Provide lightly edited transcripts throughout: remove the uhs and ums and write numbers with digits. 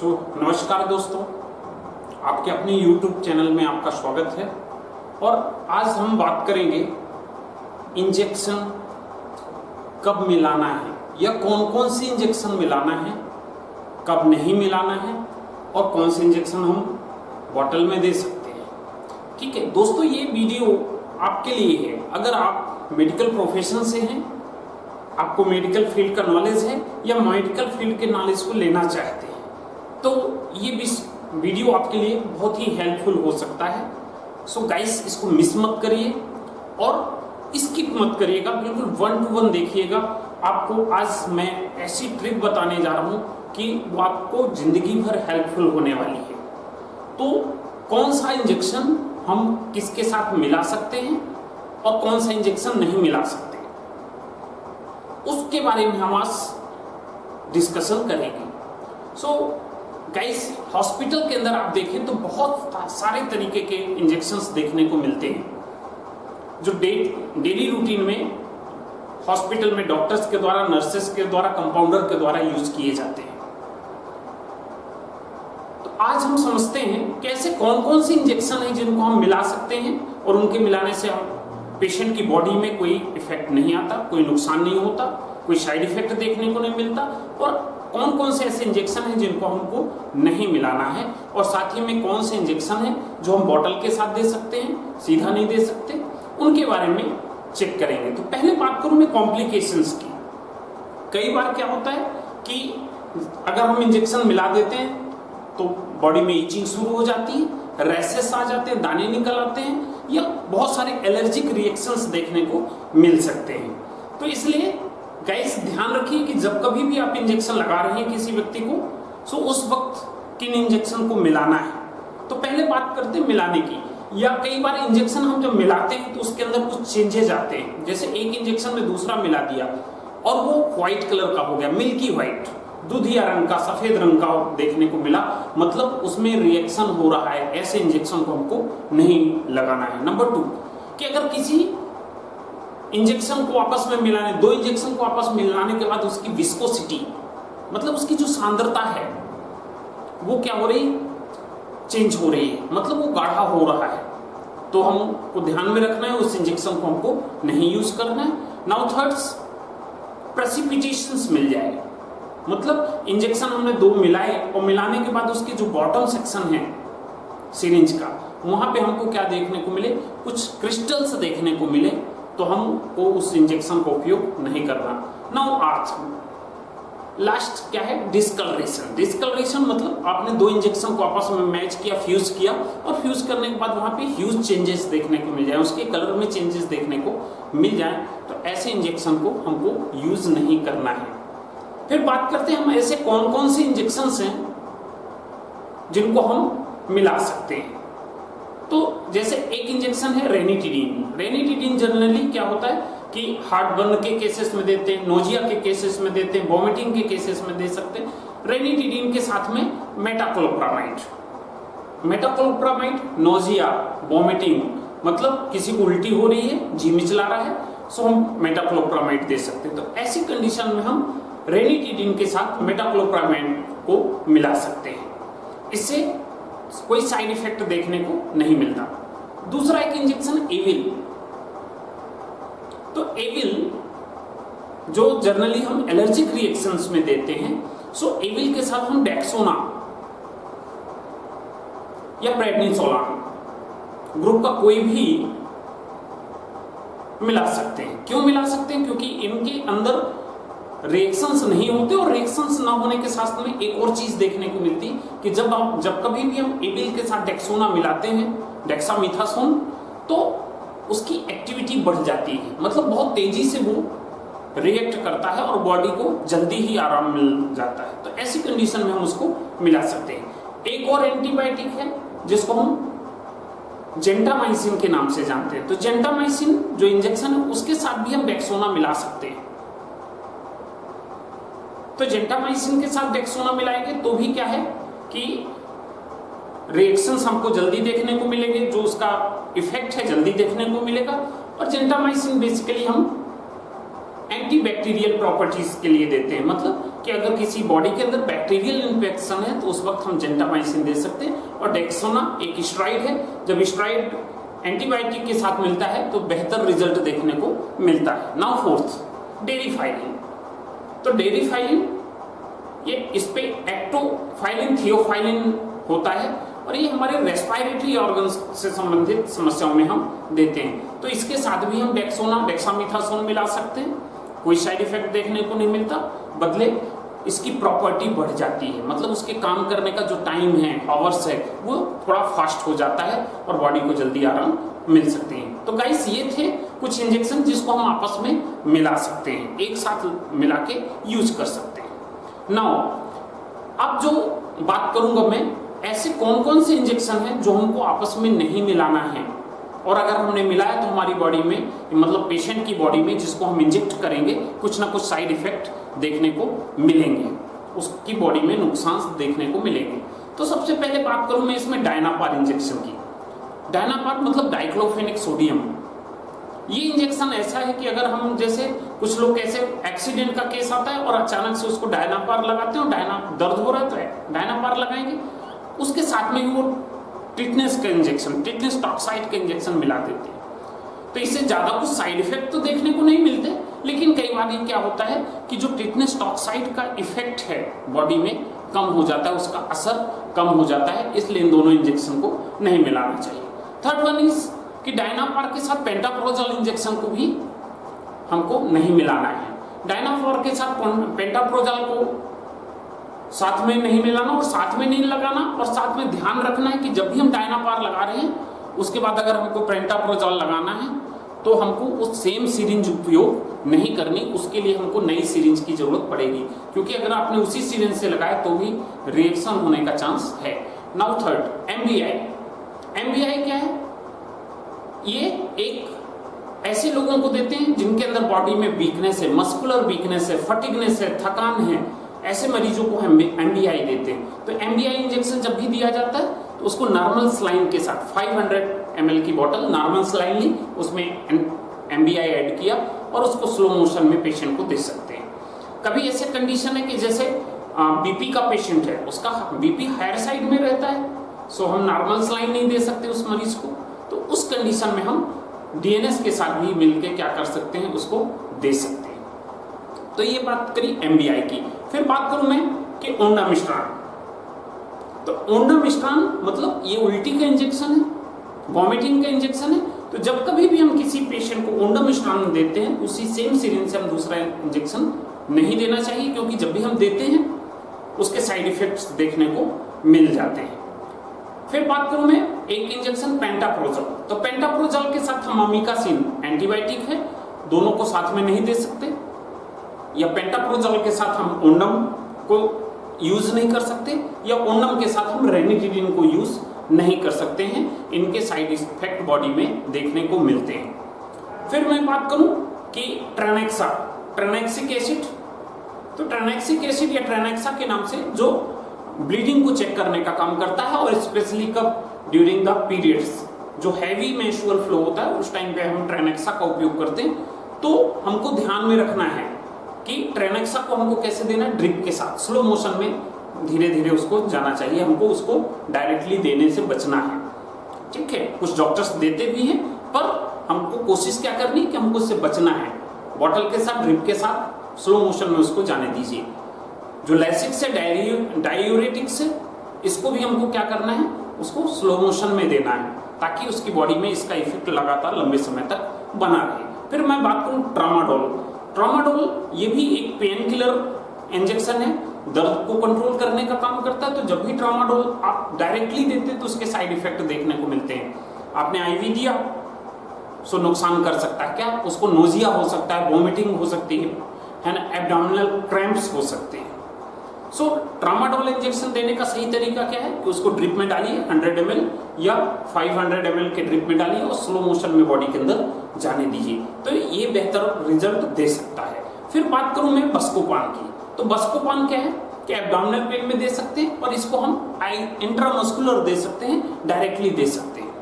नमस्कार दोस्तों, आपके अपने YouTube चैनल में आपका स्वागत है। और आज हम बात करेंगे इंजेक्शन कब मिलाना है या कौन कौन सी इंजेक्शन मिलाना है, कब नहीं मिलाना है और कौन से इंजेक्शन हम बॉटल में दे सकते हैं। ठीक है दोस्तों, ये वीडियो आपके लिए है। अगर आप मेडिकल प्रोफेशन से हैं, आपको मेडिकल फील्ड का नॉलेज है या मेडिकल फील्ड के नॉलेज को लेना चाहते हैं, तो ये वीडियो आपके लिए बहुत ही हेल्पफुल हो सकता है। सो गाइस, इसको मिस मत करिए और स्किप मत करिएगा, बिल्कुल 1 to 1 देखिएगा। आपको आज मैं ऐसी ट्रिक बताने जा रहा हूं कि वो आपको जिंदगी भर हेल्पफुल होने वाली है। तो कौन सा इंजेक्शन हम किसके साथ मिला सकते हैं और कौन सा इंजेक्शन नहीं मिला सकते, उसके बारे में हम आज डिस्कशन करेंगे। सो गाइस, हॉस्पिटल के अंदर आप देखें तो बहुत सारे तरीके के इंजेक्शंस देखने को मिलते हैं जो डेली रूटीन में हॉस्पिटल में डॉक्टर्स के द्वारा, नर्सेस के द्वारा, कंपाउंडर के द्वारा यूज किए जाते हैं। तो आज हम समझते हैं कैसे कौन कौन सी इंजेक्शन है जिनको हम मिला सकते हैं और उनके मिलाने से हम पेशेंट की बॉडी में कोई इफेक्ट नहीं आता, कोई नुकसान नहीं होता, कोई साइड इफेक्ट देखने को नहीं मिलता, और कौन कौन से ऐसे इंजेक्शन हैं जिनको हमको नहीं मिलाना है, और साथ ही में कौन से इंजेक्शन हैं जो हम बॉटल के साथ दे सकते हैं, सीधा नहीं दे सकते, उनके बारे में चेक करेंगे। तो पहले बात करूं मैं कॉम्प्लिकेशंस की। कई बार क्या होता है कि अगर हम इंजेक्शन मिला देते हैं तो बॉडी में ईचिंग शुरू हो जाती है, रैशेस आ जाते हैं, दाने निकल आते हैं, या बहुत सारे एलर्जिक रिएक्शंस देखने को मिल सकते हैं। तो इसलिए गाइस ध्यान रखिए कि जब कभी भी आप इंजेक्शन लगा रहे हैं किसी व्यक्ति को, तो उस वक्त किन इंजेक्शन को मिलाना है। तो पहले बात करते हैं मिलाने की। या कई बार इंजेक्शन हम जब मिलाते हैं तो उसके अंदर कुछ चेंजेस आते हैं, जैसे एक इंजेक्शन में दूसरा मिला दिया और वो व्हाइट कलर का हो गया, मिल्की व्हाइट, दूधिया रंग का, सफेद रंग का देखने को मिला, मतलब उसमें रिएक्शन हो रहा है। ऐसे इंजेक्शन को हमको नहीं लगाना है। नंबर 2 कि अगर किसी इंजेक्शन को आपस में मिलाने, 2 इंजेक्शन को आपस में मिलाने के बाद उसकी विस्कोसिटी, मतलब उसकी जो सांद्रता है वो क्या हो रही, चेंज हो रही है, मतलब वो गाढ़ा हो रहा है, तो हमको ध्यान में रखना है, उस इंजेक्शन को हमको नहीं यूज करना है। नाउ थर्ड्स, प्रेसिपिटेशंस मिल जाए, मतलब इंजेक्शन हमने 2 मिलाए और मिलाने के बाद उसकी जो बॉटम सेक्शन है सिरिंज का, वहां पे हमको क्या देखने को मिले, कुछ क्रिस्टल्स देखने को मिले, तो हमको उस इंजेक्शन का उपयोग नहीं करना। नाउ लास्ट क्या है, डिस्कलरेशन। डिस्कलरेशन मतलब आपने 2 इंजेक्शन को आपस में मैच किया, फ्यूज किया, और फ्यूज करने के बाद वहां पे ह्यूज चेंजेस देखने को मिल जाए, उसके कलर में चेंजेस देखने को मिल जाए, तो ऐसे इंजेक्शन को हमको यूज नहीं करना है। फिर बात करते हैं हम ऐसे कौन कौन से इंजेक्शंस हैं जिनको हम मिला सकते हैं। तो जैसे एक इंजेक्शन है रेनिटिडीन। रेनिटिडीन जनरली क्या होता है कि हार्ट बर्न के केसेस में देते हैं, नोजिया के केसेस में देते हैं, वॉमिटिंग के केसेस में दे सकते हैं। रेनिटिडीन के साथ में मेटाक्लोप्रामाइड। मेटाक्लोप्रामाइड नोजिया, वॉमिटिंग, मतलब किसी को उल्टी हो रही है, जी मिचला रहा है, सो हम मेटाक्लोप्रामाइड दे सकते हैं। तो ऐसी कंडीशन में हम रेनिटिडीन के साथ मेटाक्लोप्रामाइड को मिला सकते हैं, इससे कोई साइड इफेक्ट देखने को नहीं मिलता। दूसरा एक इंजेक्शन एविल। तो एविल जो जनरली हम एलर्जिक रिएक्शंस में देते हैं, सो एविल के साथ हम डेक्सोना या प्रेडनिसोलोन ग्रुप का कोई भी मिला सकते हैं। क्यों मिला सकते हैं? क्योंकि इनके अंदर रिएक्शंस नहीं होते, और रिएक्शंस ना होने के साथ में एक और चीज देखने को मिलती कि जब कभी भी हम एविल के साथ डेक्सोना मिलाते हैं, डेक्सामिथासोन, तो उसकी एक्टिविटी बढ़ जाती है, मतलब बहुत तेजी से वो रिएक्ट करता है और बॉडी को जल्दी ही आराम मिल जाता है। तो ऐसी कंडीशन में हम उसको मिला सकते हैं। एक और एंटीबायोटिक है जिसको हम जेंटामाइसिन के नाम से जानते हैं। तो जेंटामाइसिन जो इंजेक्शन है उसके साथ भी हम डेक्सोना मिला सकते हैं। तो जेंटामाइसिन के साथ डेक्सोना मिलाएंगे तो भी क्या है कि रिएक्शंस हमको जल्दी देखने को मिलेंगे, जो उसका इफेक्ट है जल्दी देखने को मिलेगा। और जेंटामाइसिन बेसिकली हम एंटीबैक्टीरियल प्रॉपर्टीज के लिए देते हैं, मतलब कि अगर किसी बॉडी के अंदर बैक्टीरियल इन्फेक्शन है तो उस वक्त हम जेंटामाइसिन दे सकते हैं। और डेक्सोना एक स्टेरॉइड है, जब स्टेरॉइड एंटीबायोटिक के साथ मिलता है तो बेहतर रिजल्ट देखने को मिलता है। Now fourth, Deriphyllin. तो डेरिफाइलिन ये इस पे एक्टोफाइलिन, थियोफाइलिन होता है और ये हमारे रेस्पिरेटरी ऑर्गन्स से संबंधित समस्याओं में हम देते हैं। तो इसके साथ भी हम डेक्सामीथासोन मिला सकते हैं, कोई साइड इफेक्ट देखने को नहीं मिलता, बदले इसकी प्रॉपर्टी बढ़ जाती है, मतलब उसके काम करने का जो टाइम है, आवर्स है, वो थोड़ा फास्ट हो जाता है और बॉडी को जल्दी आराम मिल सकते हैं। तो गाइस ये थे कुछ इंजेक्शन जिसको हम आपस में मिला सकते हैं, एक साथ मिला के यूज कर सकते हैं। नाउ अब जो बात करूंगा मैं, ऐसे कौन कौन से इंजेक्शन हैं जो हमको आपस में नहीं मिलाना है, और अगर हमने मिलाया तो हमारी बॉडी में, मतलब पेशेंट की बॉडी में जिसको हम इंजेक्ट करेंगे, कुछ ना कुछ साइड इफेक्ट देखने को मिलेंगे, उसकी बॉडी में नुकसान देखने को मिलेंगे। तो सबसे पहले बात करूं मैं इसमें डायनापार इंजेक्शन की। डायनापार मतलब डाइक्लोफेनिक सोडियम। ये इंजेक्शन ऐसा है कि अगर हम, जैसे कुछ लोग कैसे एक्सीडेंट का केस आता है और अचानक से उसको डायनापार लगाते हैं, दर्द हो रहा है तो डायनापार लगाएंगे, उसके साथ में वो टिटनेस का इंजेक्शन, टिटनेस टॉक्साइड के इंजेक्शन मिला देते हैं। तो इससे ज्यादा कुछ साइड इफेक्ट तो देखने को नहीं मिलते, लेकिन कई बार ये क्या होता है कि जो टिटनेस टॉक्साइड का इफेक्ट है बॉडी में कम हो जाता है, उसका असर कम हो जाता है, इसलिए इन दोनों इंजेक्शन को नहीं मिलाना चाहिए। थर्ड वन इज कि डायनापार के साथ पेंटाप्रोजोल इंजेक्शन को भी हमको नहीं मिलाना है। डायनापार के साथ पेंटाप्रोजोल को साथ में नहीं मिलाना और साथ में नहीं लगाना, और साथ में ध्यान रखना है कि जब भी हम डायनापार लगा रहे हैं उसके बाद अगर हमको पेंटाप्रोजोल लगाना है तो हमको उस सेम सिरिंज उपयोग नहीं करनी, उसके लिए हमको नई सिरिंज की जरूरत पड़ेगी, क्योंकि अगर आपने उसी सिरिंज से लगाया तो भी रिएक्शन होने का चांस है। Now third, MBI. एमबीआई क्या है? ये एक ऐसे लोगों को देते हैं जिनके अंदर बॉडी में वीकनेस है, मस्कुलर वीकनेस है, फटिगनेस है, थकान है, ऐसे मरीजों को हम एमबीआई देते हैं। तो एमबीआई इंजेक्शन जब भी दिया जाता है तो उसको नॉर्मल सलाइन के साथ 500 ml की बोतल नॉर्मल सलाइन ली, उसमें एमबीआई ऐड किया और उसको स्लो मोशन में पेशेंट को दे सकते हैं। कभी ऐसे कंडीशन है कि जैसे बीपी का पेशेंट है, उसका बीपी हायर साइड में रहता है, सो हम नॉर्मल सलाइन नहीं दे सकते उस मरीज को, तो उस कंडीशन में हम डीएनएस के साथ भी मिलकर क्या कर सकते हैं, उसको दे सकते हैं। तो ये बात करी एमबीआई की। फिर बात करूं मैं कि ओंडामिश्रान। तो ओंडामिश्रान मतलब ये उल्टी का इंजेक्शन है, वॉमिटिंग का इंजेक्शन है। तो जब कभी भी हम किसी पेशेंट को ओंडामिश्रान देते हैं, उसी सेम सिरिंज से हम दूसरा इंजेक्शन नहीं देना चाहिए, क्योंकि जब भी हम देते हैं उसके साइड इफेक्ट्स देखने को मिल जाते हैं। फिर बात करूं मैं एक इंजेक्शन पेंटाप्रोजोल। तो पेंटाप्रोजोल के साथ हम अमीकासिन एंटीबायोटिक है, दोनों को साथ में नहीं दे सकते, या पेंटाप्रोजोल के साथ हम ओंडम को यूज नहीं कर सकते, या ओंडम के साथ हम रेनिटिडिन को यूज नहीं कर सकते हैं। इनके साइड इफेक्ट बॉडी में देखने को मिलते हैं। फिर मैं बात करूं कि ट्रेनेक्सा, ट्रेनेक्सिक एसिड। तो ट्रेनेक्सिक एसिड या ट्रेनेक्सा के नाम से जो ब्लीडिंग को चेक करने का काम करता है, और स्पेशली कब, ड्यूरिंग द पीरियड्स, जो हैवी मेंस्ट्रुअल फ्लो होता है उस टाइम पे हम ट्रेनेक्सा का उपयोग करते हैं। तो हमको ध्यान में रखना है कि ट्रेनेक्सा को हमको कैसे देना है, ड्रिप के साथ, स्लो मोशन में धीरे धीरे उसको जाना चाहिए, हमको उसको डायरेक्टली देने से बचना है। ठीक है, कुछ डॉक्टर्स देते भी हैं, पर हमको कोशिश क्या करनी है कि हमको उससे बचना है। बॉटल के साथ, ड्रिप के साथ स्लो मोशन में उसको जाने दीजिए। जो लैसिक्स है, डायूरेटिक्स है, इसको भी हमको क्या करना है, उसको स्लो मोशन में देना है, ताकि उसकी बॉडी में इसका इफेक्ट लगातार लंबे समय तक बना रहे। फिर मैं बात करूं ट्रामाडोल। ट्रामाडोल ये भी एक पेन किलर इंजेक्शन है, दर्द को कंट्रोल करने का काम करता है। तो जब भी ट्रामाडोल आप डायरेक्टली देते हैं तो उसके साइड इफेक्ट देखने को मिलते हैं। आपने आईवी दिया सो नुकसान कर सकता है, क्या उसको नोजिया हो सकता है, वॉमिटिंग हो सकती है ना, एब्डोमिनल क्रैम्प्स हो सकते हैं। सो ट्रामाडोल इंजेक्शन देने का सही तरीका क्या है कि उसको ड्रिप में डालिए, 100 ml या 500 ml के ड्रिप में डालिए और स्लो मोशन में बॉडी के अंदर जाने दीजिए, तो ये बेहतर रिजल्ट दे सकता है। फिर बात करूं मैं बस्कोपान की। तो बस्कोपान क्या है कि एब्डोमिनल पेन में दे सकते हैं, और इसको हम इंट्रामस्कुलर दे सकते हैं, डायरेक्टली दे सकते हैं।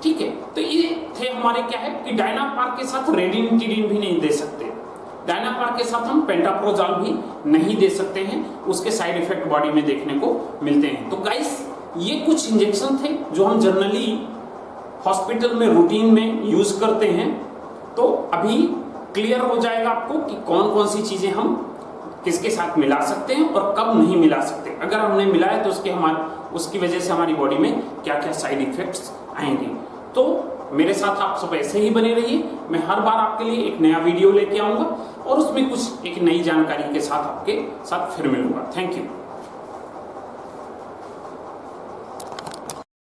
ठीक है, तो ये थे हमारे क्या है कि डायनापार के साथ रेनिटिडिन भी नहीं दे सकते। डायनापार के साथ हम पेंटाप्रोजॉल भी नहीं दे सकते हैं, उसके साइड इफेक्ट बॉडी में देखने को मिलते हैं। तो गाइस ये कुछ इंजेक्शन थे जो हम जनरली हॉस्पिटल में रूटीन में यूज करते हैं। तो अभी क्लियर हो जाएगा आपको कि कौन कौन सी चीजें हम किसके साथ मिला सकते हैं और कब नहीं मिला सकते। अगर हमने मिलाया तो उसकी वजह से हमारी बॉडी में क्या क्या साइड इफेक्ट्स आएंगे। तो मेरे साथ आप सब ऐसे ही बने रहिए, मैं हर बार आपके लिए एक नया वीडियो लेके आऊंगा और उसमें कुछ एक नई जानकारी के साथ आपके साथ फिर मिलूंगा। Thank you.